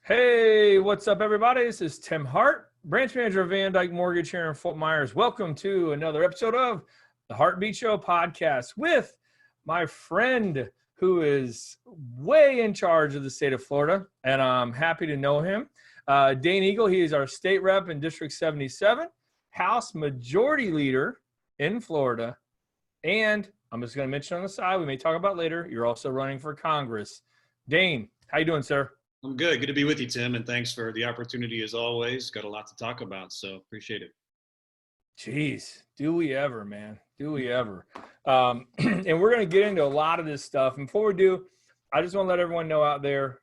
Hey, what's up, everybody? This is Tim Hart, branch manager of Van Dyke Mortgage here in Fort Myers. Welcome to another episode of the Heartbeat Show podcast with my friend who is way in charge of the state of Florida, and I'm happy to know him. Dane Eagle, he is our state rep in District 77, House Majority Leader in Florida, and I'm just going to mention on the side, we may talk about later, you're also running for Congress. Dane, how you doing, sir? I'm good. Good to be with you, Tim, and thanks for the opportunity as always. Got a lot to talk about, so appreciate it. Jeez, do we ever, man? Do we ever? And we're going to get into a lot of this stuff. And before we do, I just want to let everyone know out there,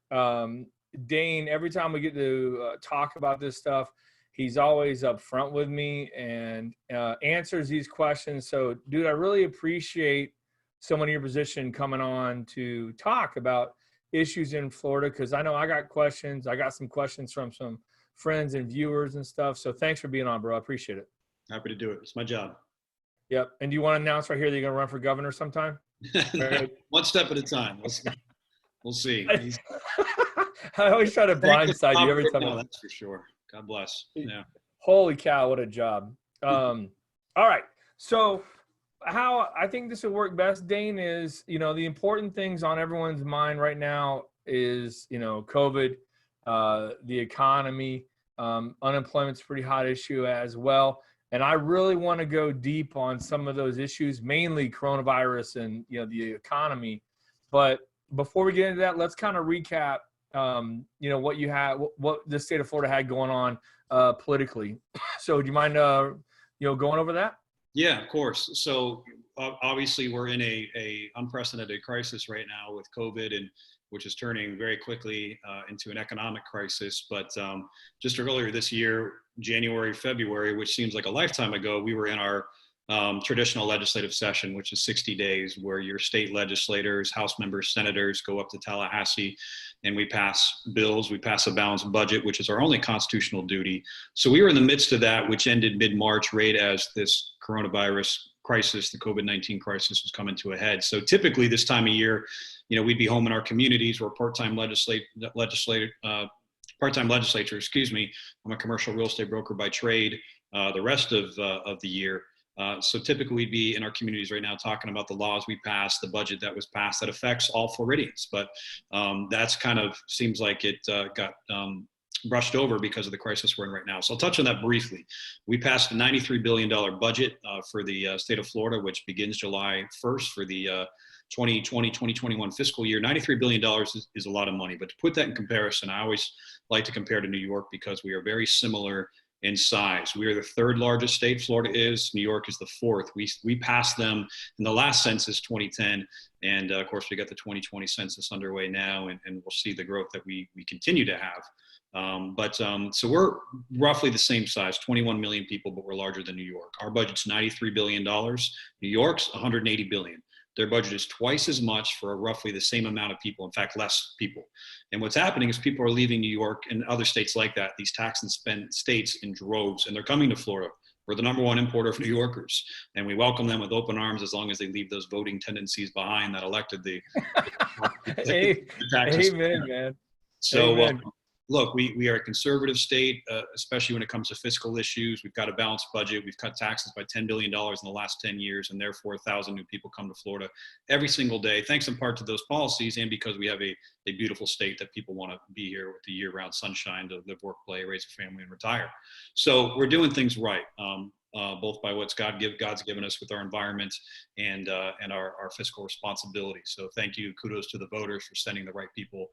Dane, every time we get to talk about this stuff, he's always up front with me and answers these questions. So, dude, I really appreciate someone in your position coming on to talk about issues in Florida, because I know I got questions. I got some questions from some friends and viewers and stuff. So thanks for being on, bro. I appreciate it. Happy to do it. It's my job. Yep. And do you want to announce right here that you're going to run for governor sometime? One step at a time. We'll see. I always try to blindside you every time. No, that's for sure. God bless. Yeah. Holy cow, what a job. All right. So how I think this would work best, Dane, is, the important things on everyone's mind right now is, COVID, the economy, unemployment's a pretty hot issue as well. And I really want to go deep on some of those issues, mainly coronavirus and, the economy. But before we get into that, let's kind of recap, what you had, what the state of Florida had going on politically. So do you mind, going over that? Yeah, of course. So obviously we're in a unprecedented crisis right now with COVID, and which is turning very quickly into an economic crisis. But just earlier this year, January, February, which seems like a lifetime ago, we were in our traditional legislative session, which is 60 days, where your state legislators, House members, senators go up to Tallahassee and we pass bills. We pass a balanced budget, which is our only constitutional duty. So we were in the midst of that, which ended mid-March, right as this coronavirus crisis, the COVID-19 crisis, was coming to a head. So typically this time of year, we'd be home in our communities. We're part-time legislature, excuse me. I'm a commercial real estate broker by trade the rest of the year. So typically we'd be in our communities right now talking about the laws we passed, the budget that was passed that affects all Floridians. But that's kind of seems like it got brushed over because of the crisis we're in right now. So I'll touch on that briefly. We passed a $93 billion budget for the state of Florida, which begins July 1st for the 2020-2021 fiscal year. $93 billion is a lot of money. But to put that in comparison, I always like to compare to New York because we are very similar in size. We are the third largest state. Florida is. New York is the fourth. We passed them in the last census, 2010. And of course, we got the 2020 census underway now, and we'll see the growth that we continue to have. So we're roughly the same size, 21 million people, but we're larger than New York. Our budget's $93 billion. New York's $180 billion. Their budget is twice as much for roughly the same amount of people, in fact, less people. And what's happening is people are leaving New York and other states like that, these tax and spend states, in droves, and they're coming to Florida. We're the number one importer of New Yorkers, and we welcome them with open arms as long as they leave those voting tendencies behind that elected the taxes. Amen, man. So look, we are a conservative state, especially when it comes to fiscal issues. We've got a balanced budget. We've cut taxes by $10 billion in the last 10 years, and therefore 1,000 new people come to Florida every single day, thanks in part to those policies and because we have a beautiful state that people want to be here with the year-round sunshine to live, work, play, raise a family, and retire. So we're doing things right, both by what God's given us with our environment and our fiscal responsibility. So thank you. Kudos to the voters for sending the right people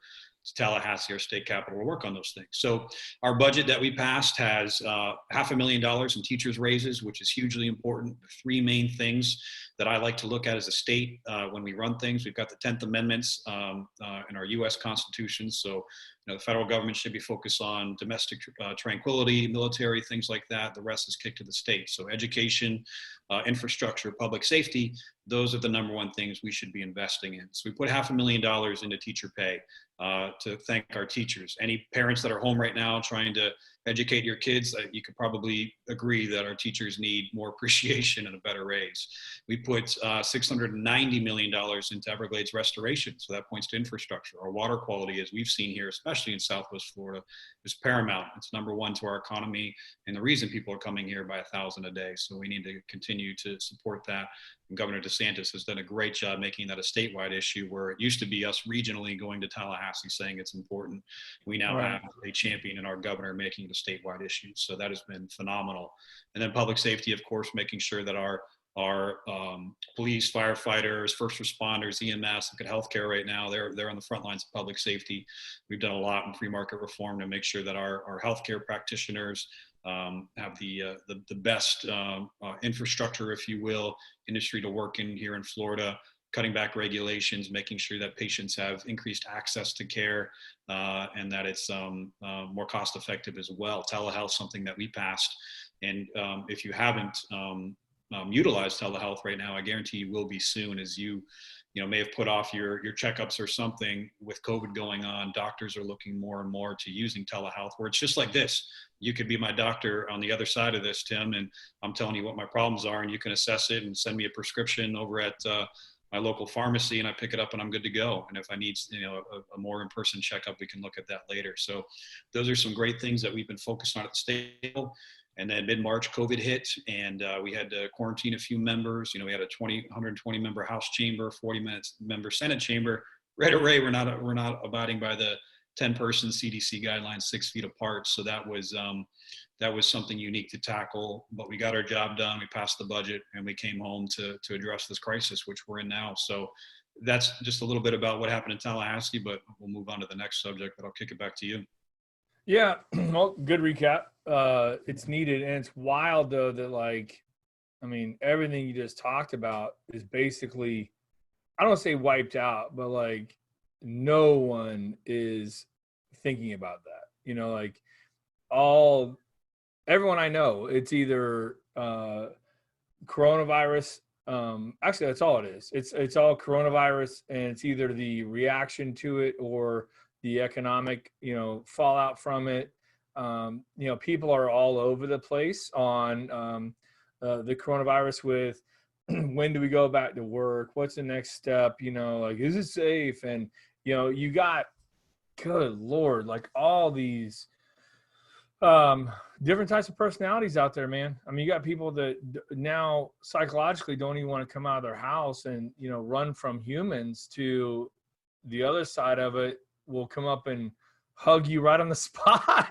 to Tallahassee, our state capital, to work on those things. So our budget that we passed has $500,000 in teachers' raises, which is hugely important. The three main things that I like to look at as a state when we run things. We've got the 10th Amendments in our U.S. Constitution. So the federal government should be focused on domestic tranquility, military, things like that. The rest is kicked to the states. So education, infrastructure, public safety, those are the number one things we should be investing in. So we put $500,000 into teacher pay. to thank our teachers. Any parents that are home right now trying to educate your kids, you could probably agree that our teachers need more appreciation and a better raise. We put $690 million into Everglades restoration, so that points to infrastructure. Our water quality, as we've seen here, especially in Southwest Florida, is paramount. It's number one to our economy, and the reason people are coming here by 1,000 a day. So we need to continue to support that. And Governor DeSantis has done a great job making that a statewide issue, where it used to be us regionally going to Tallahassee saying it's important. We now have a champion in our governor making it a statewide issue. So that has been phenomenal. And then public safety, of course, making sure that our police, firefighters, first responders, EMS, look at healthcare right now. They're on the front lines of public safety. We've done a lot in free market reform to make sure that our healthcare practitioners have the best infrastructure, if you will, industry to work in here in Florida, cutting back regulations, making sure that patients have increased access to care, and that it's more cost effective as well. Telehealth, something that we passed. And if you haven't utilized telehealth right now, I guarantee you will be soon, as you may have put off your checkups or something. With COVID going on, doctors are looking more and more to using telehealth, where it's just like this. You could be my doctor on the other side of this, Tim, and I'm telling you what my problems are, and you can assess it and send me a prescription over at my local pharmacy, and I pick it up and I'm good to go. And if I need a more in-person checkup, we can look at that later. So those are some great things that we've been focused on at the state level. And then mid-March, COVID hit, and we had to quarantine a few members. We had a 120 member House chamber, 40 member Senate chamber. Right away, we're not abiding by the 10-person CDC guidelines, 6 feet apart. So that was something unique to tackle. But we got our job done. We passed the budget, and we came home to address this crisis, which we're in now. So that's just a little bit about what happened in Tallahassee. But we'll move on to the next subject. But I'll kick it back to you. Yeah, well, good recap. It's needed, and it's wild though that everything you just talked about is basically, I don't say wiped out, but no one is thinking about that. Everyone I know, it's either coronavirus. Actually, that's all it is. It's all coronavirus, and it's either the reaction to it or the economic, fallout from it. People are all over the place on the coronavirus with when do we go back to work? What's the next step? Is it safe? And, you got, good Lord, all these different types of personalities out there, man. I mean, you got people that now psychologically don't even want to come out of their house and, run from humans, to the other side of it will come up and hug you right on the spot,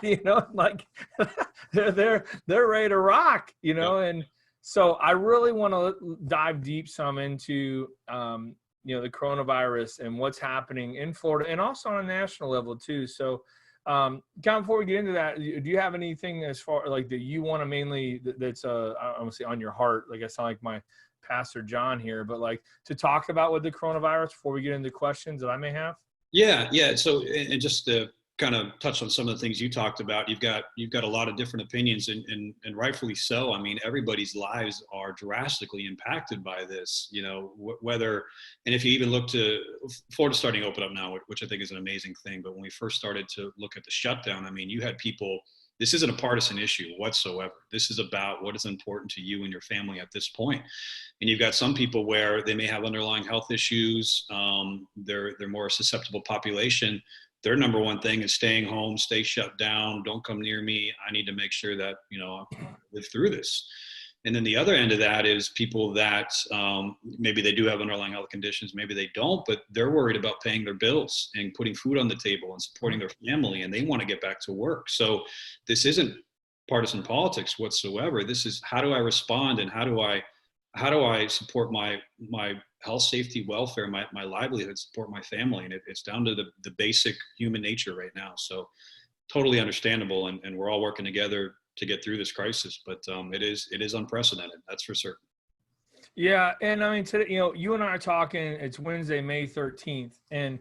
they're ready to rock, And so I really want to dive deep some into, the coronavirus and what's happening in Florida, and also on a national level too. So, Tom, before we get into that, do you have anything as far that you want to mainly that's I want to say on your heart? I sound like my Pastor John here, but to talk about with the coronavirus before we get into questions that I may have. Yeah. So, and just to kind of touch on some of the things you talked about, you've got a lot of different opinions, and rightfully so. I mean, everybody's lives are drastically impacted by this, whether, and if you even look to Florida starting to open up now, which I think is an amazing thing. But when we first started to look at the shutdown, I mean, you had people, this isn't a partisan issue whatsoever. This is about what is important to you and your family at this point. And you've got some people where they may have underlying health issues. They're more susceptible population. Their number one thing is staying home, stay shut down, don't come near me. I need to make sure that, I live through this. And then the other end of that is people that maybe they do have underlying health conditions, maybe they don't, but they're worried about paying their bills and putting food on the table and supporting their family, and they want to get back to work. So this isn't partisan politics whatsoever. This is, how do I respond, and how do I support my health, safety, welfare, my livelihood, support my family. And it's down to the basic human nature right now. So totally understandable. And we're all working together to get through this crisis, but it is unprecedented. That's for certain. Yeah. And I mean, today, you and I are talking, it's Wednesday, May 13th, and,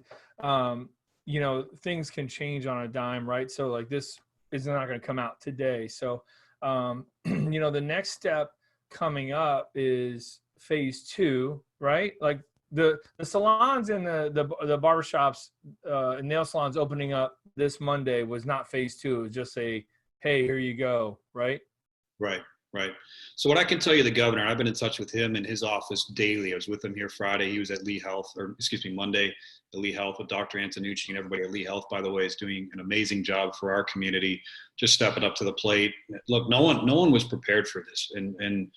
things can change on a dime, right? So this is not going to come out today. So, the next step coming up is phase 2, right? the salons and the barbershops and nail salons opening up this Monday was not phase 2. It was just a, hey, here you go, right? Right. Right. So what I can tell you, the governor, I've been in touch with him in his office daily. I was with him here Friday. He was at Lee Health, or excuse me, Monday at Lee Health with Dr. Antonucci, and everybody at Lee Health, by the way, is doing an amazing job for our community, just stepping up to the plate. Look, no one was prepared for this, and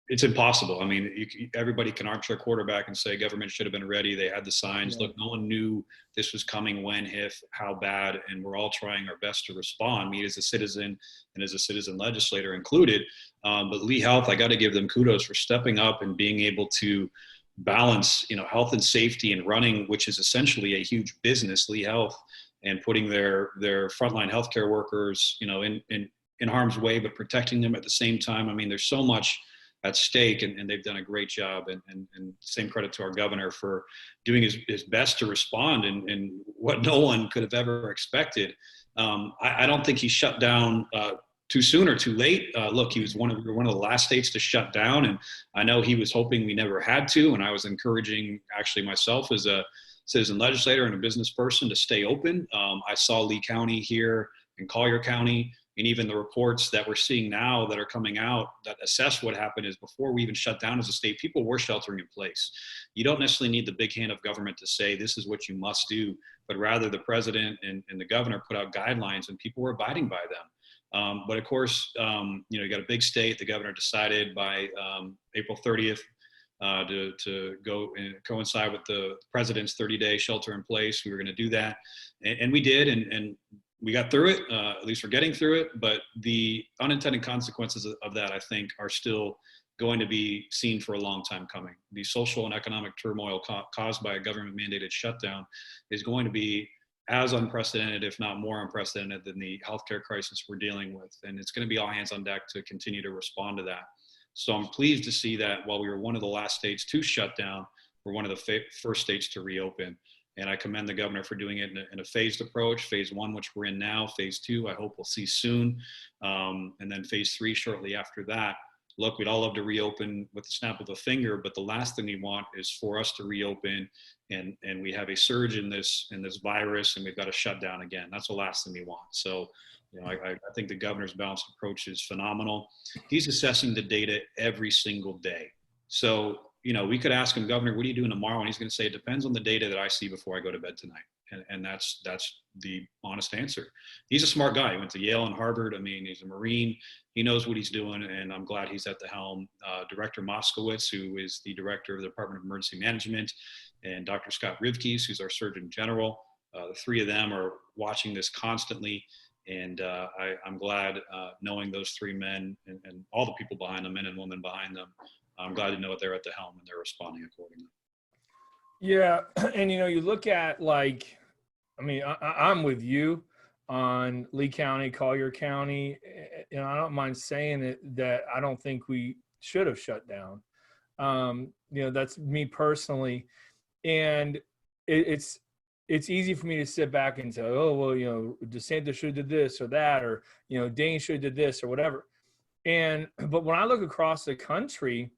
it's impossible. I mean, everybody can armchair quarterback and say government should have been ready. They had the signs. Yeah. Look, no one knew this was coming, when, if, how bad, and we're all trying our best to respond, me as a citizen and as a citizen legislator included. But Lee Health, I got to give them kudos for stepping up and being able to balance, health and safety and running, which is essentially a huge business, Lee Health, and putting their frontline healthcare workers, in harm's way, but protecting them at the same time. I mean, there's so much at stake, and they've done a great job, and same credit to our governor for doing his best to respond in what no one could have ever expected. I don't think he shut down too soon or too late. Look, he was one of the last states to shut down, and I know he was hoping we never had to, and I was encouraging actually myself as a citizen legislator and a business person to stay open. I saw Lee County here and Collier County, and even the reports that we're seeing now that are coming out that assess what happened is before we even shut down as a state, people were sheltering in place. You don't necessarily need the big hand of government to say this is what you must do, but rather the president and the governor put out guidelines and people were abiding by them. But of course, you got a big state. The governor decided by April 30th to go and coincide with the president's 30-day shelter in place. We were going to do that, and we did, and we got through it. At least we're getting through it. But the unintended consequences of that, I think, are still going to be seen for a long time coming. The social and economic turmoil caused by a government-mandated shutdown is going to be as unprecedented, if not more unprecedented, than the healthcare crisis we're dealing with. And it's going to be all hands on deck to continue to respond to that. So I'm pleased to see that while we were one of the last states to shut down, we're one of the first states to reopen. And I commend the governor for doing it in a phased approach. Phase 1, which we're in now. Phase 2, I hope we'll see soon. And then phase 3 shortly after that. Look, we'd all love to reopen with the snap of a finger, but the last thing we want is for us to reopen and we have a surge in this virus and we've got to shut down again. That's the last thing we want. So, I think the governor's balanced approach is phenomenal. He's assessing the data every single day. So, we could ask him, Governor, what are you doing tomorrow? And he's going to say, it depends on the data that I see before I go to bed tonight. And that's the honest answer. He's a smart guy. He went to Yale and Harvard. I mean, he's a Marine. He knows what he's doing, and I'm glad he's at the helm. Director Moskowitz, who is the director of the Department of Emergency Management, and Dr. Scott Rivkees, who's our Surgeon General. The three of them are watching this constantly. And I'm glad knowing those three men and all the people behind them, men and women behind them, I'm glad to know that they're at the helm and they're responding accordingly. Yeah. And, you look at I'm with you on Lee County, Collier County. And I don't mind saying it that I don't think we should have shut down. That's me personally. And it's easy for me to sit back and say, oh, well, DeSantis should have did this or that, or, Dane should have did this or whatever. But when I look across the country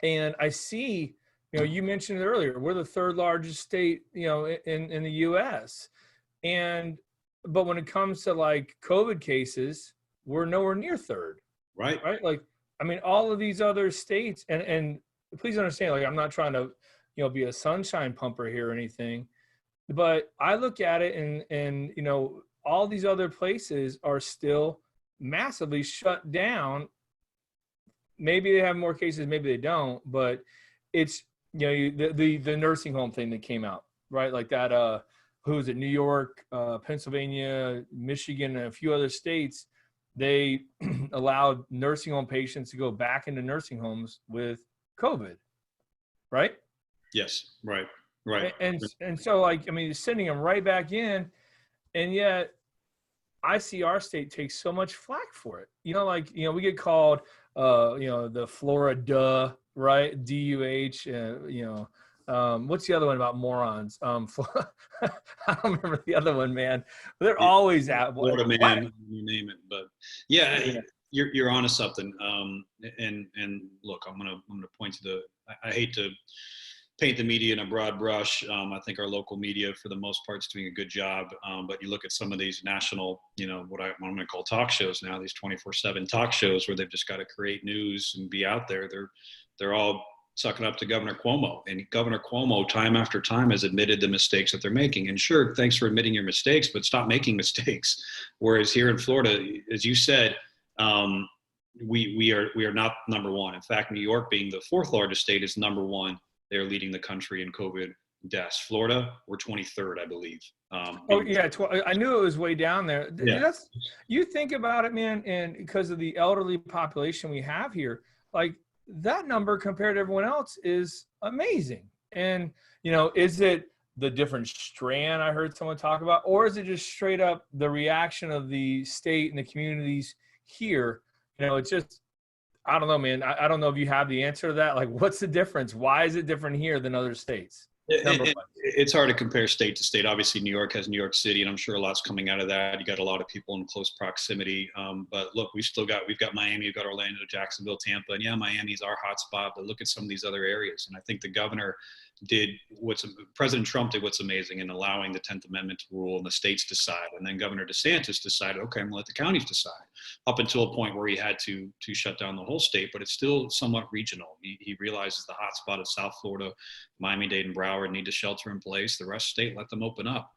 and I see, you mentioned it earlier, we're the third largest state, in the U.S. But when it comes to COVID cases, we're nowhere near third. Right. All of these other states, and please understand, I'm not trying to, be a sunshine pumper here or anything. But I look at it and all these other places are still massively shut down. Maybe they have more cases, maybe they don't, but it's, the nursing home thing that came out, right? Like that, who is it? New York, Pennsylvania, Michigan, and a few other states, they allowed nursing home patients to go back into nursing homes with COVID, right? Yes, right. Right. And so sending them right back in, and yet I see our state take so much flack for it. We get called, the Florida, right? DUH, what's the other one about morons? I don't remember the other one, man. They're always at Florida, man, you name it. But yeah. You're onto something. And look, I'm gonna point to I hate to paint the media in a broad brush. I think our local media, for the most part, is doing a good job. But you look at some of these national, what I'm going to call talk shows now, these 24/7 talk shows where they've just got to create news and be out there. They're all sucking up to Governor Cuomo, and Governor Cuomo time after time has admitted the mistakes that they're making. And sure, thanks for admitting your mistakes, but stop making mistakes. Whereas here in Florida, as you said, we are not number one. In fact, New York, being the fourth largest state, is number one. They're leading the country in COVID deaths. Florida, we're 23rd, I believe. I knew it was way down there. Yeah. You think about it, man, and because of the elderly population we have here, like that number compared to everyone else is amazing. And, is it the different strand I heard someone talk about, or is it just straight up the reaction of the state and the communities here? It's just, I don't know, man. I don't know if you have the answer to that. Like, what's the difference? Why is it different here than other states? It's hard to compare state to state. Obviously, New York has New York City, and I'm sure a lot's coming out of that. You got a lot of people in close proximity. But look, we've got Miami, we've got Orlando, Jacksonville, Tampa, and yeah, Miami's our hotspot. But look at some of these other areas, and I think the governor President Trump did what's amazing in allowing the 10th Amendment to rule and the states decide. And then Governor DeSantis decided, okay, I'm gonna let the counties decide, up until a point where he had to shut down the whole state, but it's still somewhat regional. He realizes the hotspot of South Florida, Miami-Dade and Broward need to shelter in place. The rest of the state, let them open up.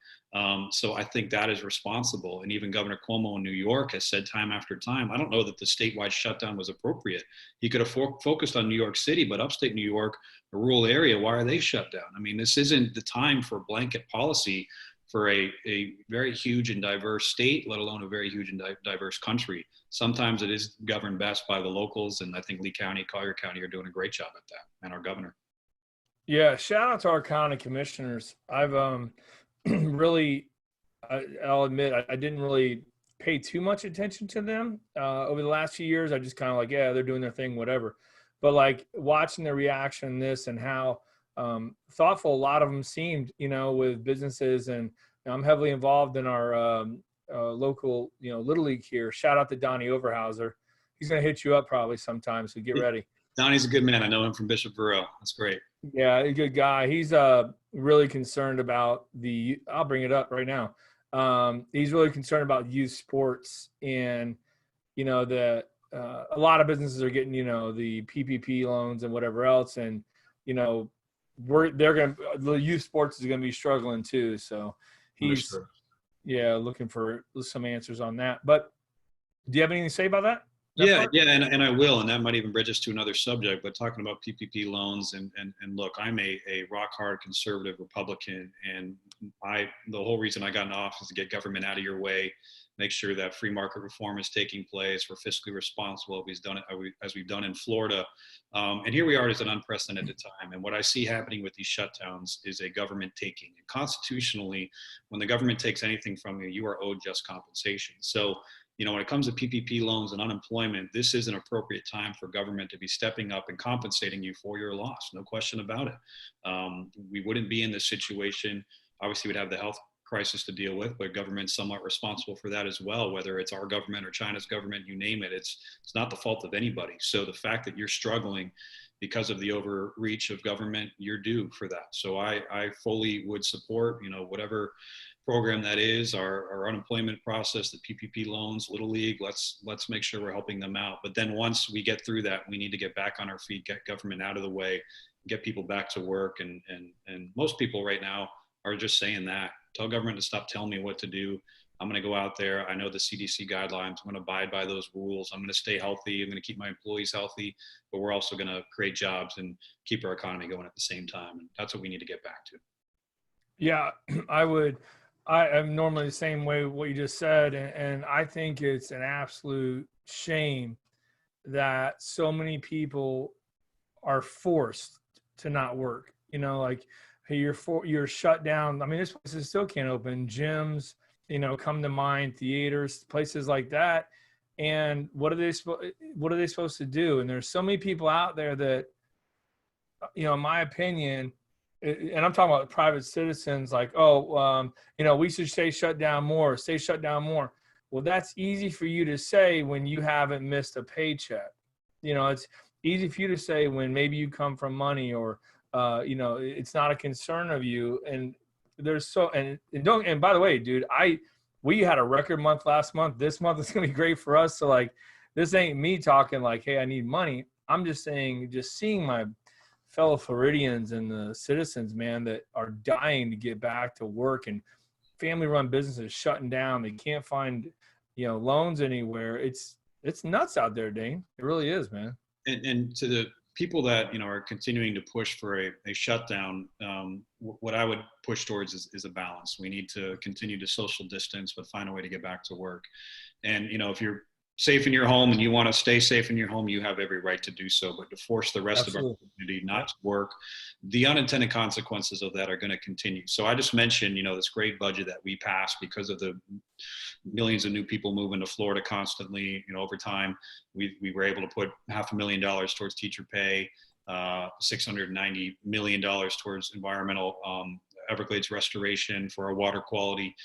So I think that is responsible. And even Governor Cuomo in New York has said time after time, I don't know that the statewide shutdown was appropriate. He could have focused on New York City, but upstate New York, a rural area, why are they shut down? I mean, this isn't the time for blanket policy for a very huge and diverse state, let alone a very huge and diverse country. Sometimes it is governed best by the locals, and I think Lee County, Collier County are doing a great job at that, and our governor. Yeah, shout out to our county commissioners. I've really, I'll admit, I didn't really pay too much attention to them over the last few years. I just kind of like, yeah, they're doing their thing, whatever. But like watching their reaction in this and how thoughtful a lot of them seemed, with businesses. And I'm heavily involved in our local, Little League here. Shout out to Donnie Overhauser. He's going to hit you up probably sometime, so get ready. Donnie's a good man. I know him from Bishop Burrell. That's great. Yeah, a good guy. He's really concerned about I'll bring it up right now. He's really concerned about youth sports, and a lot of businesses are getting the PPP loans and whatever else, and the youth sports is gonna be struggling too. So he's looking for some answers on that. But do you have anything to say about that? Yeah, and I will, and that might even bridge us to another subject, but talking about PPP loans, and look, I'm a rock hard conservative Republican, and the whole reason I got in office is to get government out of your way, make sure that free market reform is taking place, we're fiscally responsible, as we've done in Florida, and here we are at an unprecedented time, and what I see happening with these shutdowns is a government taking, and constitutionally, when the government takes anything from you, you are owed just compensation. So when it comes to PPP loans and unemployment, this is an appropriate time for government to be stepping up and compensating you for your loss. No question about it. We wouldn't be in this situation. Obviously, we'd have the health crisis to deal with, but government's somewhat responsible for that as well, whether it's our government or China's government, you name it. It's not the fault of anybody. So the fact that you're struggling because of the overreach of government, you're due for that. So I fully would support, whatever program that is, our unemployment process, the PPP loans, Little League, let's make sure we're helping them out. But then once we get through that, we need to get back on our feet, get government out of the way, get people back to work. And most people right now are just saying that. Tell government to stop telling me what to do. I'm going to go out there. I know the CDC guidelines. I'm going to abide by those rules. I'm going to stay healthy. I'm going to keep my employees healthy, but we're also going to create jobs and keep our economy going at the same time. And that's what we need to get back to. Yeah, I am normally the same way what you just said, and I think it's an absolute shame that so many people are forced to not work. Like, hey, you're shut down. I mean, this places still can't open. Gyms, come to mind, theaters, places like that. And what are they supposed to do? And there's so many people out there that, in my opinion, and I'm talking about private citizens, like, we should stay shut down more. Well, that's easy for you to say when you haven't missed a paycheck. It's easy for you to say when maybe you come from money or it's not a concern of you. And there's and by the way, dude, we had a record month last month. This month is going to be great for us. So like, this ain't me talking like, hey, I need money. I'm just saying, just seeing my fellow Floridians and the citizens, man, that are dying to get back to work, and family-run businesses shutting down. They can't find, loans anywhere. It's nuts out there, Dane. It really is, man. And to the people that are continuing to push for a shutdown, what I would push towards is a balance. We need to continue to social distance, but find a way to get back to work. And if you're safe in your home and you want to stay safe in your home, you have every right to do so. But to force the rest of our community not to work, the unintended consequences of that are going to continue. So I just mentioned, this great budget that we passed because of the millions of new people moving to Florida constantly. Over time, we were able to put $500,000 towards teacher pay, $690 million towards environmental Everglades restoration for our water quality.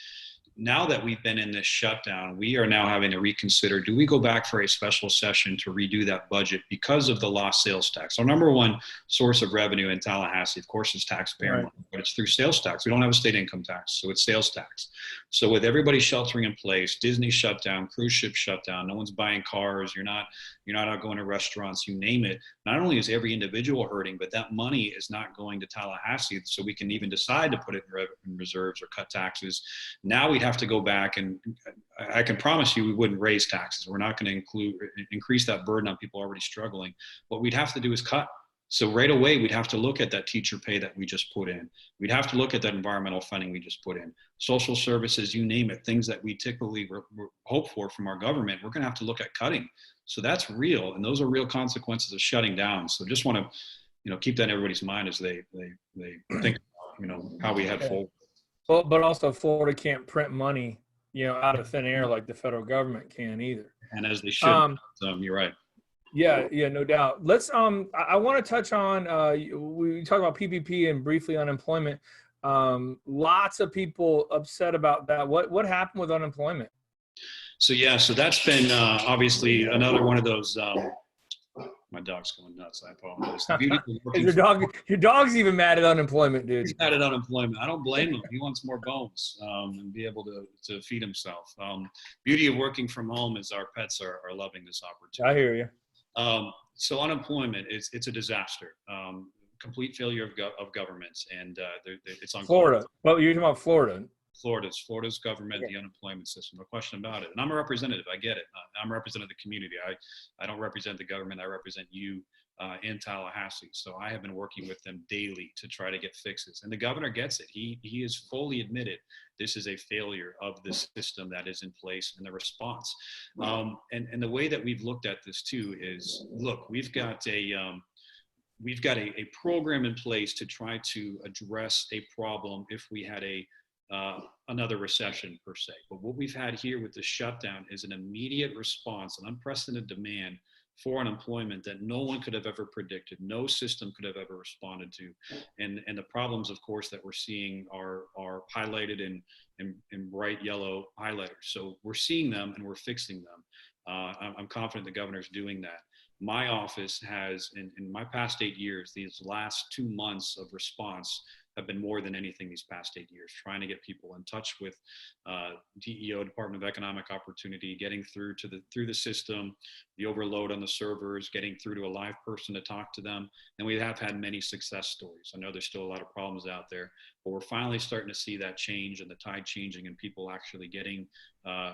Now that we've been in this shutdown, we are now having to reconsider, do we go back for a special session to redo that budget because of the lost sales tax? Our number one source of revenue in Tallahassee, of course, is taxpayer money, but it's through sales tax. We don't have a state income tax, so it's sales tax. So with everybody sheltering in place, Disney shut down, cruise ship shut down, no one's buying cars, you're not out going to restaurants, you name it. Not only is every individual hurting, but that money is not going to Tallahassee, so we can even decide to put it in reserves or cut taxes. Now we'd have to go back, and I can promise you we wouldn't raise taxes. We're not going to increase that burden on people already struggling. What we'd have to do is cut. So right away, we'd have to look at that teacher pay that we just put in. We'd have to look at that environmental funding we just put in. Social services, you name it, things that we typically hope for from our government, we're going to have to look at cutting. So that's real, and those are real consequences of shutting down. So just want to, keep that in everybody's mind as they think about, how we head forward. Well, but also Florida can't print money, out of thin air like the federal government can either. And as they should. You're right. Yeah, no doubt. Let's I want to touch on we talked about PPP and briefly unemployment. Lots of people upset about that. What happened with unemployment? So that's been obviously another one of those. My dog's going nuts. I apologize. Your dog's even mad at unemployment, dude. He's mad at unemployment. I don't blame him. He wants more bones and be able to feed himself. Beauty of working from home is our pets are loving this opportunity. I hear you. So unemployment it's a disaster. Complete failure of governments, and it's on Florida. Well, you're talking about Florida. Florida's government, the unemployment system, no question about it. And I'm a representative. I get it. I'm a representative of the community. I don't represent the government. I represent you in Tallahassee. So I have been working with them daily to try to get fixes. And the governor gets it. He is fully admitted this is a failure of the system that is in place and the response. And the way that we've looked at this too is, look, we've got a program in place to try to address a problem if we had another recession per se. But what we've had here with the shutdown is an immediate response, an unprecedented demand for unemployment that no one could have ever predicted, no system could have ever responded to. And the problems, of course, that we're seeing are highlighted in bright yellow highlighters. So we're seeing them and we're fixing them. I'm confident the governor's doing that. My office has, in my past 8 years, these last 2 months of response have been more than anything these past 8 years, trying to get people in touch with DEO, Department of Economic Opportunity, getting through the system, the overload on the servers, getting through to a live person to talk to them. And we have had many success stories. I know there's still a lot of problems out there, but we're finally starting to see that change and the tide changing and people actually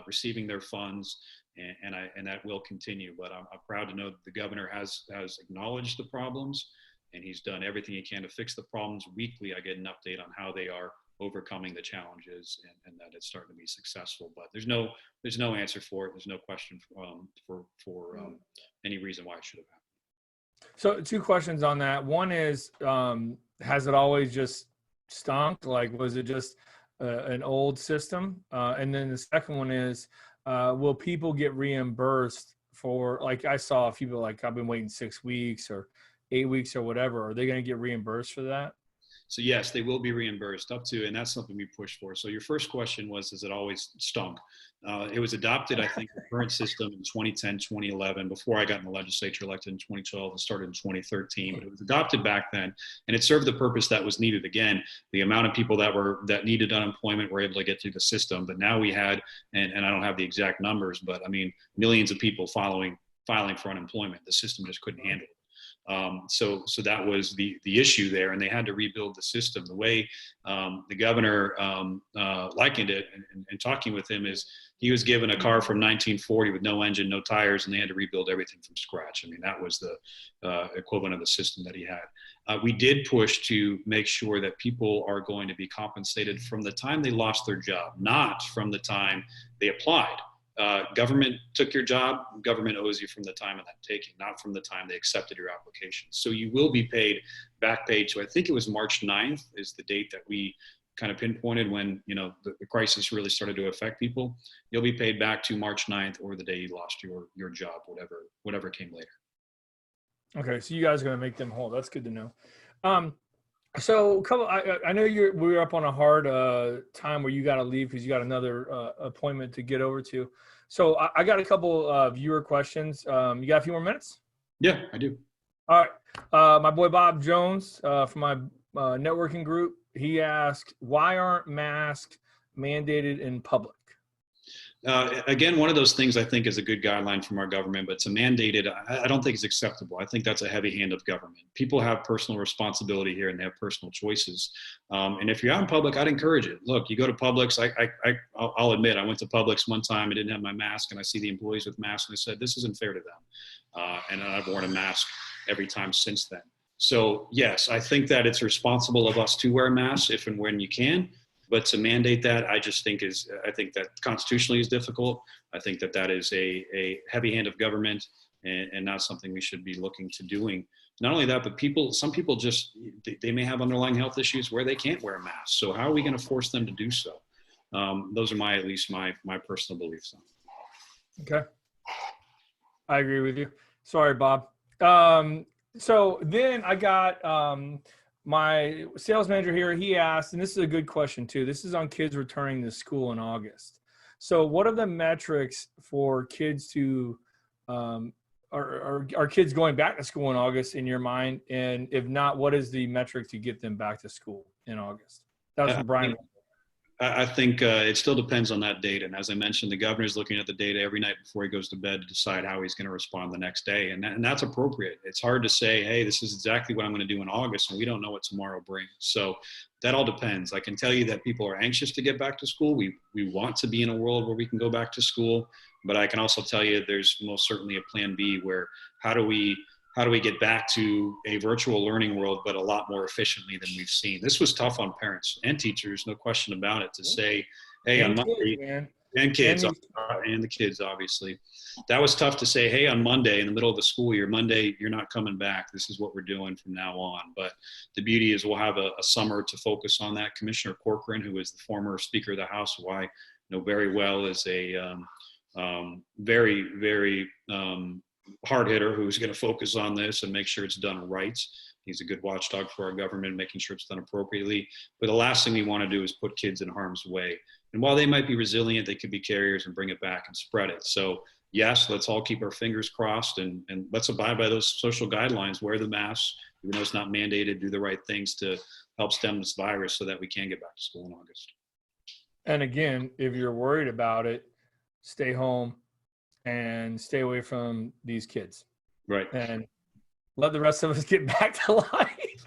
receiving their funds. And that will continue. But I'm proud to know that the governor has acknowledged the problems, and he's done everything he can to fix the problems. Weekly, I get an update on how they are overcoming the challenges, and that it's starting to be successful. But there's no answer for it. There's no question for any reason why it should have happened. So 2 questions on that. One is, has it always just stunk? Like, was it just an old system? And then the second one is, will people get reimbursed for, like I saw a few people like, I've been waiting 6 weeks or 8 weeks or whatever. Are they going to get reimbursed for that? So yes, they will be reimbursed up to, and that's something we push for. So your first question was, does it always stunk? It was adopted, I think, the current system in 2010, 2011, before I got in the legislature, elected in 2012, and started in 2013. But it was adopted back then, and it served the purpose that was needed. Again, the amount of people that needed unemployment were able to get through the system. But now we had, and I don't have the exact numbers, but I mean, millions of people filing for unemployment. The system just couldn't handle it. So that was the issue there, and they had to rebuild the system. The way the governor likened it, and talking with him, is he was given a car from 1940 with no engine, no tires, and they had to rebuild everything from scratch. I mean, that was the equivalent of the system that he had. We did push to make sure that people are going to be compensated from the time they lost their job, not from the time they applied. Government took your job, government owes you from the time of that taking, not from the time they accepted your application. So you will be paid, back paid to, I think it was March 9th is the date that we kind of pinpointed when, the crisis really started to affect people. You'll be paid back to March 9th or the day you lost your job, whatever came later. Okay, so you guys are going to make them whole. That's good to know. So I know we were up on a hard time where you got to leave because you got another appointment to get over to. So I got a couple viewer questions. You got a few more minutes? Yeah, I do. All right. My boy Bob Jones from my networking group, he asked, why aren't masks mandated in public? Again, one of those things I think is a good guideline from our government, but to mandate it, I don't think it's acceptable. I think that's a heavy hand of government. People have personal responsibility here and they have personal choices. And if you're out in public, I'd encourage it. Look, you go to Publix, I'll admit, I went to Publix one time, I didn't have my mask, and I see the employees with masks, and I said, this isn't fair to them. And I've worn a mask every time since then. So yes, I think that it's responsible of us to wear masks if and when you can. But to mandate that, I think that constitutionally is difficult. I think that is a heavy hand of government and not something we should be looking to doing. Not only that, but some people just, they may have underlying health issues where they can't wear a mask. So how are we going to force them to do so? Those are at least my personal beliefs on it. Okay. I agree with you. Sorry, Bob. So then I got, my sales manager here, he asked, and this is a good question too. This is on kids returning to school in August. So what are the metrics for kids to, are kids going back to school in August in your mind? And if not, what is the metric to get them back to school in August? That was from Brian. I think it still depends on that data. And as I mentioned, the governor's looking at the data every night before he goes to bed to decide how he's going to respond the next day. And that's appropriate. It's hard to say, hey, this is exactly what I'm going to do in August, and we don't know what tomorrow brings. So that all depends. I can tell you that people are anxious to get back to school. We want to be in a world where we can go back to school. But I can also tell you there's most certainly a plan B where how do we get back to a virtual learning world, but a lot more efficiently than we've seen? This was tough on parents and teachers, no question about it, to say, hey, on Monday, and kids, and the kids, obviously. That was tough to say, hey, on Monday, in the middle of the school year, Monday, you're not coming back. This is what we're doing from now on. But the beauty is we'll have a summer to focus on that. Commissioner Corcoran, who is the former Speaker of the House, who I know very well, is a very, very hard hitter who's going to focus on this and make sure it's done right. He's a good watchdog for our government, making sure it's done appropriately. But the last thing we want to do is put kids in harm's way. And while they might be resilient, they could be carriers and bring it back and spread it. So yes, let's all keep our fingers crossed and let's abide by those social guidelines, wear the mask, even though it's not mandated, do the right things to help stem this virus so that we can get back to school in August. And again, if you're worried about it, stay home and stay away from these kids. Right. And let the rest of us get back to life.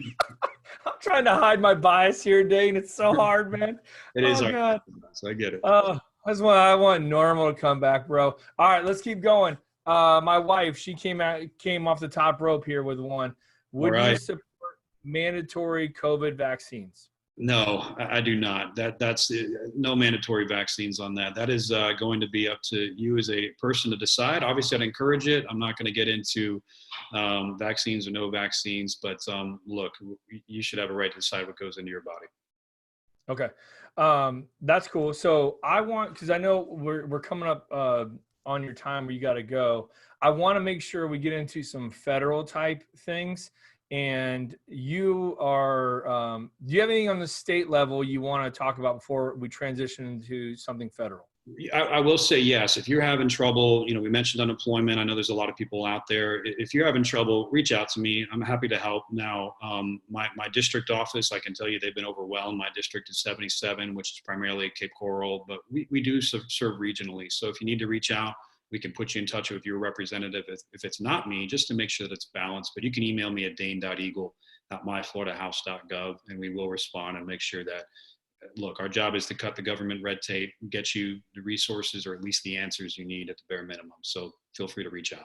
I'm trying to hide my bias here, Dane. It's so hard, man. It is. God. I get it. I want normal to come back, bro. All right, let's keep going. My wife, she came off the top rope here with one. Would you support mandatory COVID vaccines? No, I do not. That's no mandatory vaccines on that. That is going to be up to you as a person to decide. Obviously, I'd encourage it. I'm not going to get into vaccines or no vaccines, but look, you should have a right to decide what goes into your body. Okay, that's cool. So because I know we're coming up on your time where you got to go. I want to make sure we get into some federal type things. and you are, do you have anything on the state level you want to talk about before we transition into something federal? I will say yes. If you're having trouble, we mentioned unemployment. I know there's a lot of people out there. If you're having trouble, reach out to me. I'm happy to help. Now, my district office, I can tell you they've been overwhelmed. My district is 77, which is primarily Cape Coral, but we do serve regionally. So if you need to reach out, we can put you in touch with your representative if it's not me, just to make sure that it's balanced. But you can email me at dane.eagle@myfloridahouse.gov, and we will respond and make sure that, look, our job is to cut the government red tape, get you the resources or at least the answers you need at the bare minimum. So feel free to reach out.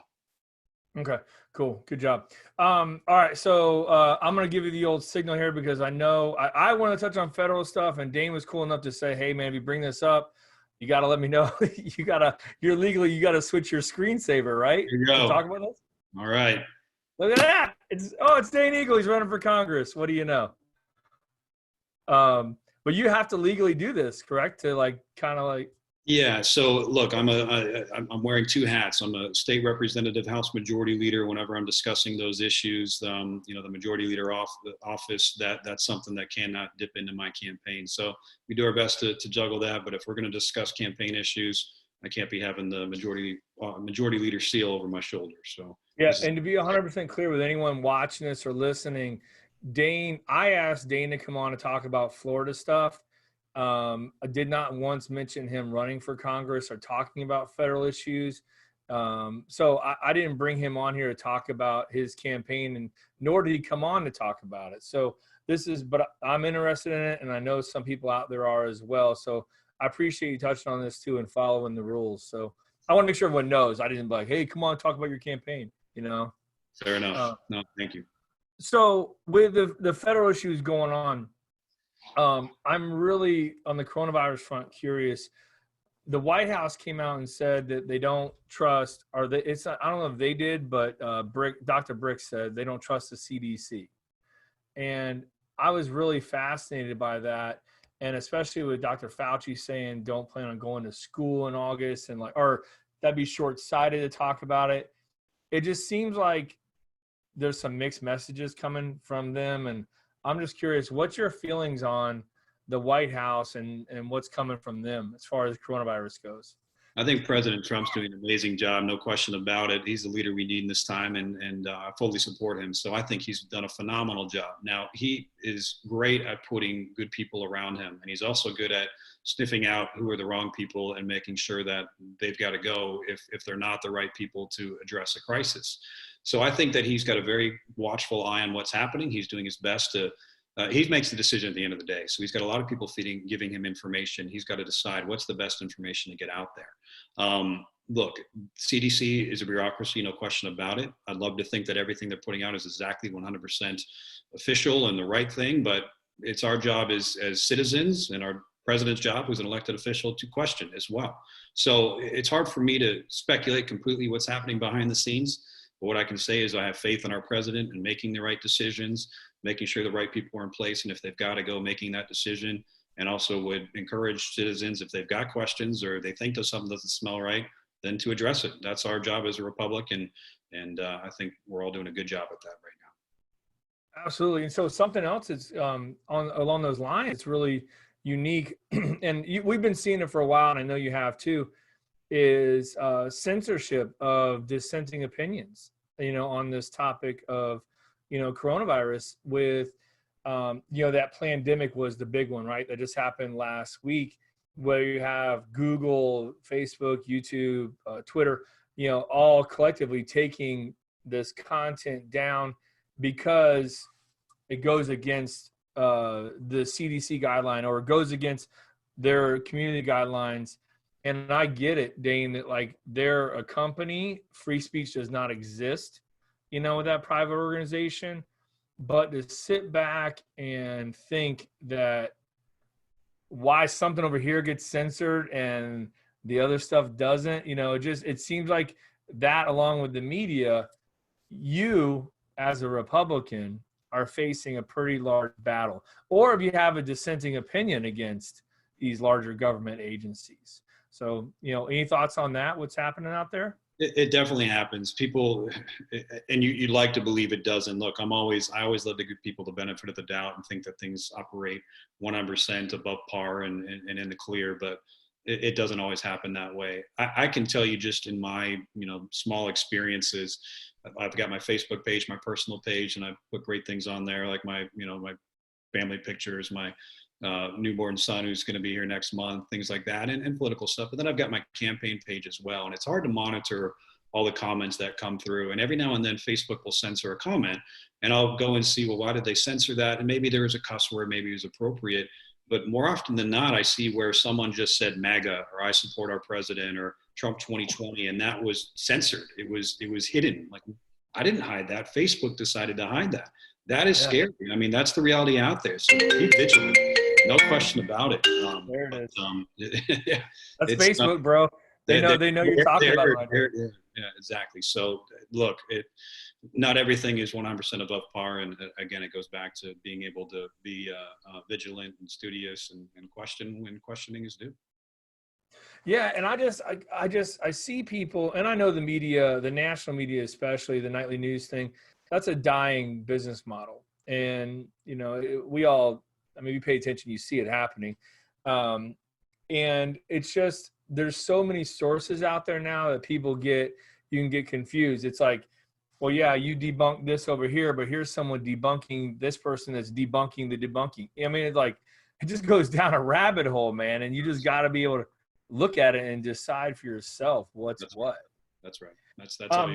Okay, cool. Good job. All right. So I'm going to give you the old signal here because I know I want to touch on federal stuff, and Dane was cool enough to say, hey, man, if you bring this up, you got to let me know. you got to switch your screensaver, right? Here you go. To talk about this? All right. Look at that. It's Dane Eagle. He's running for Congress. What do you know? But you have to legally do this, correct? To Yeah. So look, I'm wearing two hats. I'm a state representative, House Majority Leader. Whenever I'm discussing those issues, the Majority Leader office, that's something that cannot dip into my campaign. So we do our best to juggle that. But if we're going to discuss campaign issues, I can't be having the Majority Leader seal over my shoulder. So yeah. And to be 100% clear with anyone watching this or listening, I asked Dane to come on to talk about Florida stuff. I did not once mention him running for Congress or talking about federal issues. So I didn't bring him on here to talk about his campaign, and nor did he come on to talk about it. So but I'm interested in it, and I know some people out there are as well. So I appreciate you touching on this too and following the rules. So I want to make sure everyone knows. I didn't be like, hey, come on, talk about your campaign, Fair enough. No, thank you. So with the federal issues going on, I'm really on the coronavirus front curious. The White House came out and said that they don't trust, I don't know if they did, but Dr. Brick said they don't trust the CDC. And I was really fascinated by that. And especially with Dr. Fauci saying don't plan on going to school in August, and or that'd be short-sighted to talk about it. It just seems like there's some mixed messages coming from them. And I'm just curious, what's your feelings on the White House and what's coming from them as far as coronavirus goes? I think President Trump's doing an amazing job, no question about it. He's the leader we need in this time, and I fully support him. So I think he's done a phenomenal job. Now, he is great at putting good people around him, and he's also good at sniffing out who are the wrong people and making sure that they've got to go if they're not the right people to address a crisis. So I think that he's got a very watchful eye on what's happening. He's doing his best to he makes the decision at the end of the day. So he's got a lot of people giving him information. He's got to decide what's the best information to get out there. Look, CDC is a bureaucracy, no question about it. I'd love to think that everything they're putting out is exactly 100% official and the right thing, but it's our job as citizens and our president's job, who's an elected official, to question as well. So it's hard for me to speculate completely what's happening behind the scenes. But what I can say is I have faith in our president and making the right decisions, making sure the right people are in place, and if they've got to go, making that decision. And also would encourage citizens, if they've got questions or they think that something doesn't smell right, then to address it. That's our job as a Republican, and I think we're all doing a good job at that right now. Absolutely. And so something else is along those lines, it's really unique, and we've been seeing it for a while, and I know you have too, is censorship of dissenting opinions, on this topic of, coronavirus with, that pandemic was the big one, right? That just happened last week, where you have Google, Facebook, YouTube, Twitter, all collectively taking this content down because it goes against the CDC guideline, or it goes against their community guidelines. And I get it, Dane, that they're a company, free speech does not exist, with that private organization. But to sit back and think that why something over here gets censored and the other stuff doesn't, it seems like that, along with the media, you as a Republican are facing a pretty large battle. Or if you have a dissenting opinion against these larger government agencies. So, any thoughts on that? What's happening out there? It definitely happens. People, and you'd like to believe it doesn't. Look, I always love to give people the benefit of the doubt and think that things operate 100% above par and in the clear, but it doesn't always happen that way. I can tell you just in my, small experiences, I've got my Facebook page, my personal page, and I put great things on there, like my family pictures, my newborn son who's going to be here next month, things like that, and political stuff. But then I've got my campaign page as well. And it's hard to monitor all the comments that come through. And every now and then Facebook will censor a comment, and I'll go and see, well, why did they censor that? And maybe there was a cuss word, maybe it was appropriate. But more often than not, I see where someone just said MAGA, or I support our president, or Trump 2020, and that was censored. It was hidden. Like, I didn't hide that. Facebook decided to hide that. That is scary. I mean, that's the reality out there. So be vigilant. No question about it. There it is. Yeah, that's Facebook, bro. They know you're talking about it right now. Yeah, exactly. So look, not everything is 100% above par, and again, it goes back to being able to be vigilant and studious and question when questioning is due. Yeah, and I see people, and I know the media, the national media especially, the nightly news thing, that's a dying business model. And we all, you pay attention, you see it happening. And it's just, there's so many sources out there now that you can get confused. It's like, well, yeah, you debunked this over here, but here's someone debunking this person that's debunking the debunking. It's like, it just goes down a rabbit hole, man. And you just got to be able to look at it and decide for yourself what's what. That's right. That's how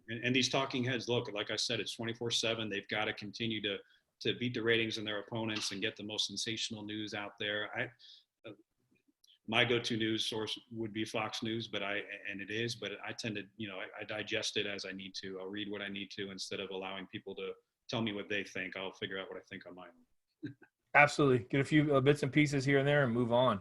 and these talking heads, look, like I said, it's 24/7. They've got to continue to beat the ratings in their opponents and get the most sensational news out there. My go-to news source would be Fox News, but I tend to, I digest it as I need to. I'll read what I need to instead of allowing people to tell me what they think. I'll figure out what I think on my own. Absolutely. Get a few bits and pieces here and there and move on.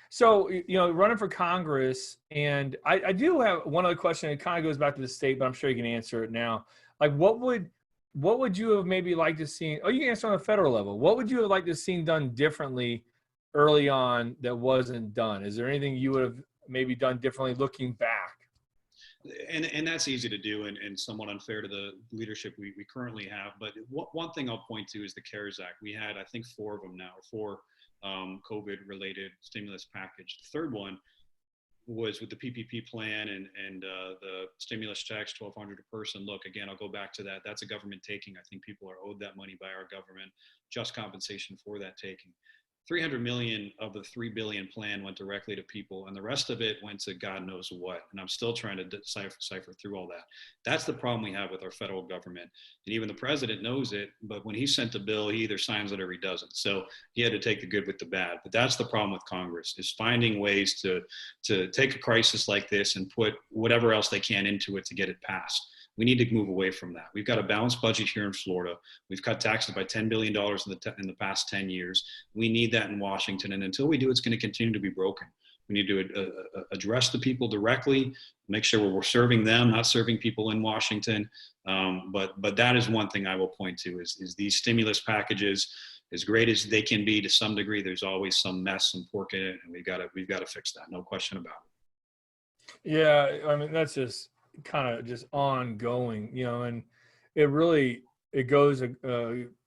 So, running for Congress, and I do have one other question. It kind of goes back to the state, but I'm sure you can answer it now. Like, what would you have maybe liked to see? Oh, you can answer on the federal level. What would you have liked to see done differently early on that wasn't done? Is there anything you would have maybe done differently looking back? And that's easy to do and somewhat unfair to the leadership we currently have. But one thing I'll point to is the CARES Act. We had, I think, 4 of them now, 4 COVID-related stimulus package. The third one was with the PPP plan and the stimulus checks, $1,200 a person. Look, again, I'll go back to that. That's a government taking. I think people are owed that money by our government, just compensation for that taking. 300 million of the 3 billion plan went directly to people, and the rest of it went to God knows what. And I'm still trying to decipher through all that. That's the problem we have with our federal government. And even the president knows it, but when he sent a bill, he either signs it or he doesn't. So he had to take the good with the bad. But that's the problem with Congress, is finding ways to take a crisis like this and put whatever else they can into it to get it passed. We need to move away from that. We've got a balanced budget here in Florida. We've cut taxes by $10 billion in the past 10 years. We need that in Washington. And until we do, it's going to continue to be broken. We need to address the people directly, make sure we're serving them, not serving people in Washington. But that is one thing I will point to is these stimulus packages, as great as they can be to some degree, there's always some mess and pork in it. And we've got to fix that. No question about it. Yeah. That's just kind of just ongoing, and it goes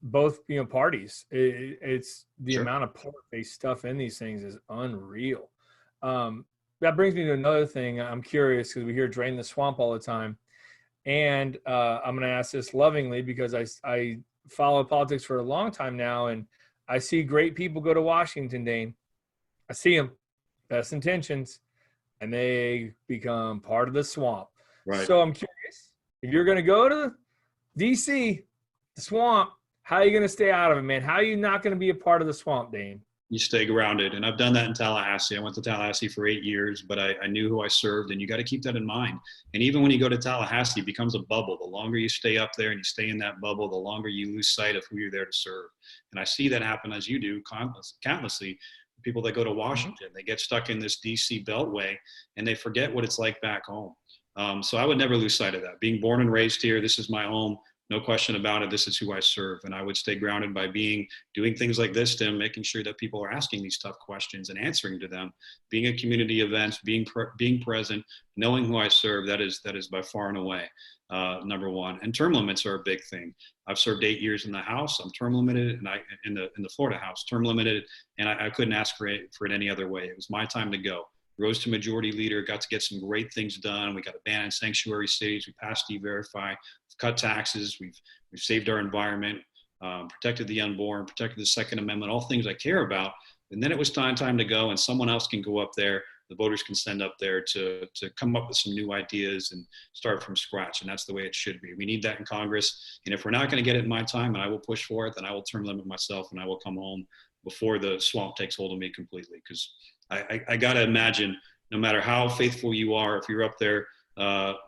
both parties. It's the amount of pork they stuff in these things is unreal. That brings me to another thing. I'm curious because we hear drain the swamp all the time, and I'm going to ask this lovingly because I follow politics for a long time now, and I see great people go to Washington, Dane. I see them, best intentions, and they become part of the swamp. Right. So I'm curious, if you're going to go to DC, the swamp, how are you going to stay out of it, man? How are you not going to be a part of the swamp, Dane? You stay grounded. And I've done that in Tallahassee. I went to Tallahassee for 8 years, but I knew who I served, and you got to keep that in mind. And even when you go to Tallahassee, it becomes a bubble. The longer you stay up there and you stay in that bubble, the longer you lose sight of who you're there to serve. And I see that happen, as you do, countlessly. People that go to Washington, they get stuck in this DC beltway and they forget what it's like back home. So I would never lose sight of that. Being born and raised here, this is my home. no question about it, this is who I serve. And I would stay grounded by doing things like this, Tim, making sure that people are asking these tough questions and answering to them, being at community events, being present, knowing who I serve. That is by far and away number one. And term limits are a big thing. I've served 8 years in the House. I'm term limited, and in the Florida House, term limited, and I couldn't ask for it any other way. It was my time to go. Rose to majority leader, got to get some great things done. We got a ban on sanctuary cities. We passed E-Verify, cut taxes. We've saved our environment, protected the unborn, protected the Second Amendment, all things I care about. And then it was time to go, and someone else can go up there. The voters can send up there to come up with some new ideas and start from scratch. And that's the way it should be. We need that in Congress. And if we're not going to get it in my time, and I will push for it, then I will term limit myself, and I will come home before the swamp takes hold of me completely. Because I got to imagine, no matter how faithful you are, if you're up there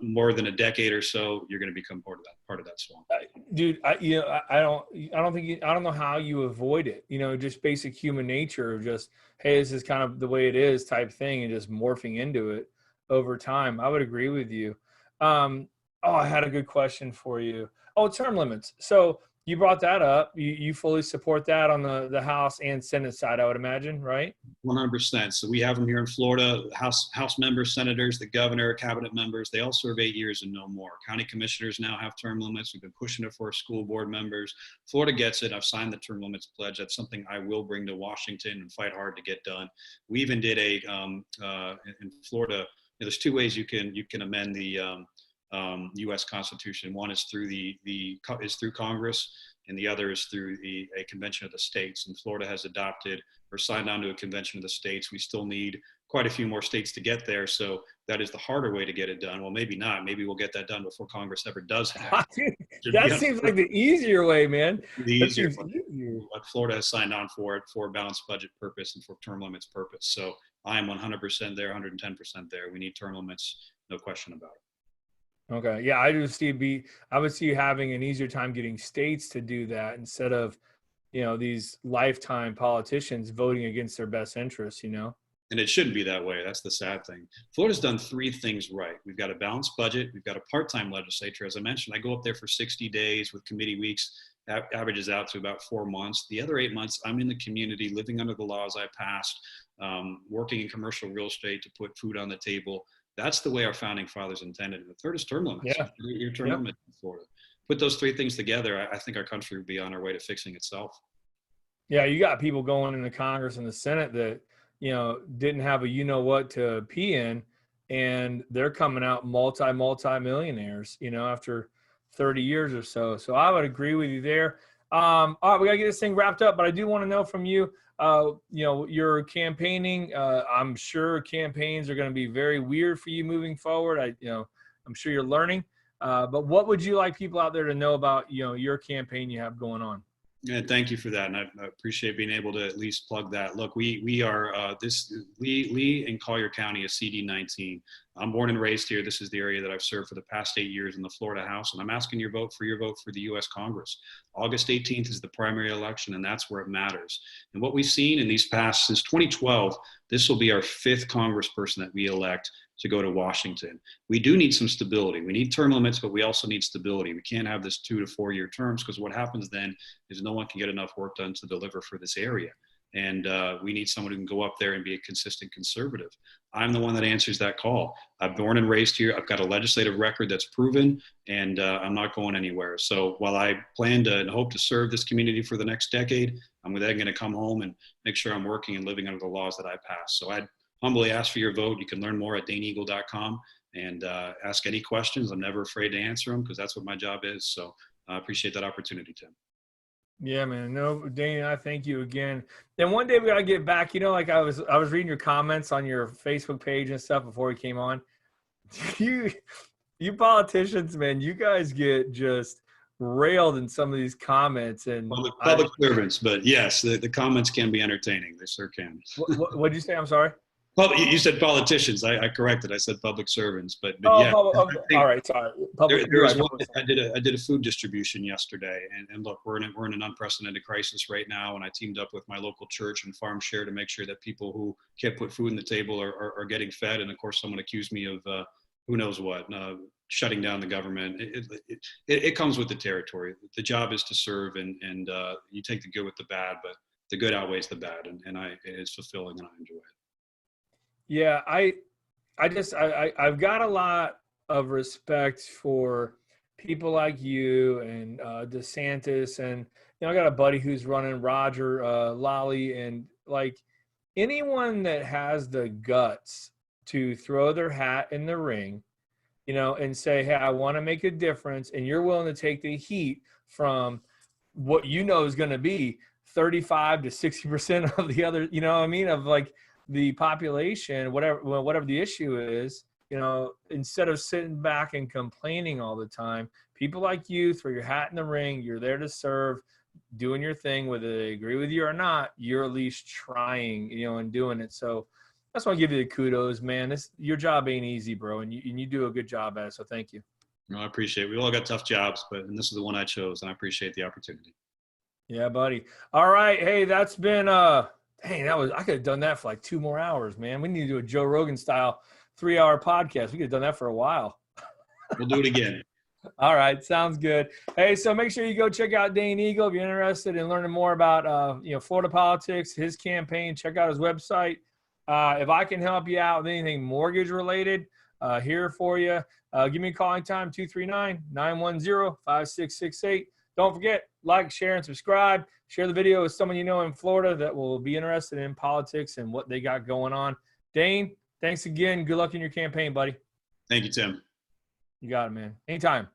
more than a decade or so, you're going to become part of that swamp. Dude, I don't know how you avoid it. Just basic human nature of just, hey, this is kind of the way it is type thing, and just morphing into it over time. I would agree with you. I had a good question for you. Oh, term limits. So you brought that up. You fully support that on the House and Senate side, I would imagine, right? 100%. So we have them here in Florida, House members, senators, the governor, cabinet members. They all serve 8 years and no more. County commissioners now have term limits. We've been pushing it for our school board members. Florida gets it. I've signed the term limits pledge. That's something I will bring to Washington and fight hard to get done. We even did in Florida, there's two ways you can amend the U.S. Constitution. One is through through Congress, and the other is through a convention of the states. And Florida has adopted or signed on to a convention of the states. We still need quite a few more states to get there, so that is the harder way to get it done. Well, maybe not. Maybe we'll get that done before Congress ever does have it. That seems like the easier way, man. The easier. But Florida has signed on for it for balanced budget purpose and for term limits purpose. So I am 100% there, 110% there. We need term limits, no question about it. Okay. Yeah, I would see you having an easier time getting states to do that instead of, these lifetime politicians voting against their best interests, And it shouldn't be that way. That's the sad thing. Florida's done three things right. We've got a balanced budget. We've got a part-time legislature. As I mentioned, I go up there for 60 days with committee weeks, averages out to about 4 months. The other 8 months, I'm in the community, living under the laws I passed, working in commercial real estate to put food on the table. That's the way our founding fathers intended. And the third is term limits. Yeah. Your term limits in Florida. Put those three things together, I think our country would be on our way to fixing itself. Yeah, you got people going into Congress and the Senate that, didn't have a what to pee in, and they're coming out multi-millionaires, after 30 years or so. So I would agree with you there. All right, we got to get this thing wrapped up, but I do want to know from you, you're campaigning. I'm sure campaigns are going to be very weird for you moving forward. I'm sure you're learning. But what would you like people out there to know about, your campaign you have going on? Yeah, thank you for that, and I appreciate being able to at least plug that. Look, we are Lee and Collier County is CD19. I'm born and raised here. This is the area that I've served for the past 8 years in the Florida House, and I'm asking your vote for the U.S. Congress. August 18th is the primary election, and that's where it matters. And what we've seen in since 2012, this will be our 5th congressperson that we elect to go to Washington. We do need some stability. We need term limits, but we also need stability. We can't have this 2 to 4 year terms, because what happens then is no one can get enough work done to deliver for this area. And we need someone who can go up there and be a consistent conservative. I'm the one that answers that call. I'm born and raised here. I've got a legislative record that's proven, and I'm not going anywhere. So while I plan to and hope to serve this community for the next decade, I'm then going to come home and make sure I'm working and living under the laws that I pass. So I'd humbly ask for your vote. You can learn more at DaneEagle.com and ask any questions. I'm never afraid to answer them, because that's what my job is. So I appreciate that opportunity, Tim. Yeah, man. No, Dane, I thank you again. And one day we got to get back, like I was reading your comments on your Facebook page and stuff before we came on. You politicians, man, you guys get just railed in some of these comments. And public servants, but yes, the comments can be entertaining. They sure can. What did you say? I'm sorry. You said politicians. I corrected. I said public servants, but yeah. All right, sorry. There was one. I did a food distribution yesterday, and look, we're in an unprecedented crisis right now, and I teamed up with my local church and Farm Share to make sure that people who can't put food on the table are getting fed. And of course, someone accused me of who knows what, shutting down the government. It comes with the territory. The job is to serve, and you take the good with the bad, but the good outweighs the bad, and it's fulfilling, and I enjoy it. Yeah, I've got a lot of respect for people like you and DeSantis, and I got a buddy who's running, Roger Lolly, and like anyone that has the guts to throw their hat in the ring, and say, hey, I want to make a difference, and you're willing to take the heat from what is going to be 35 to 60% of the other, of like the population, whatever the issue is, instead of sitting back and complaining all the time, people like you throw your hat in the ring. You're there to serve, doing your thing, whether they agree with you or not. You're at least trying, and doing it. So that's why I give you the kudos, man. Your job ain't easy, bro, and you do a good job at it. So thank you. No, I appreciate it. We all got tough jobs, and this is the one I chose, and I appreciate the opportunity. Yeah, buddy. All right. Hey, that's been I could have done that for like 2 more hours, man. We need to do a Joe Rogan style 3-hour podcast. We could have done that for a while. We'll do it again. All right. Sounds good. Hey, so make sure you go check out Dane Eagle if you're interested in learning more about Florida politics, his campaign. Check out his website. If I can help you out with anything mortgage related, here for you. Give me a call anytime, 239-910-5668. Don't forget, like, share, and subscribe. Share the video with someone in Florida that will be interested in politics and what they got going on. Dane, thanks again. Good luck in your campaign, buddy. Thank you, Tim. You got it, man. Anytime.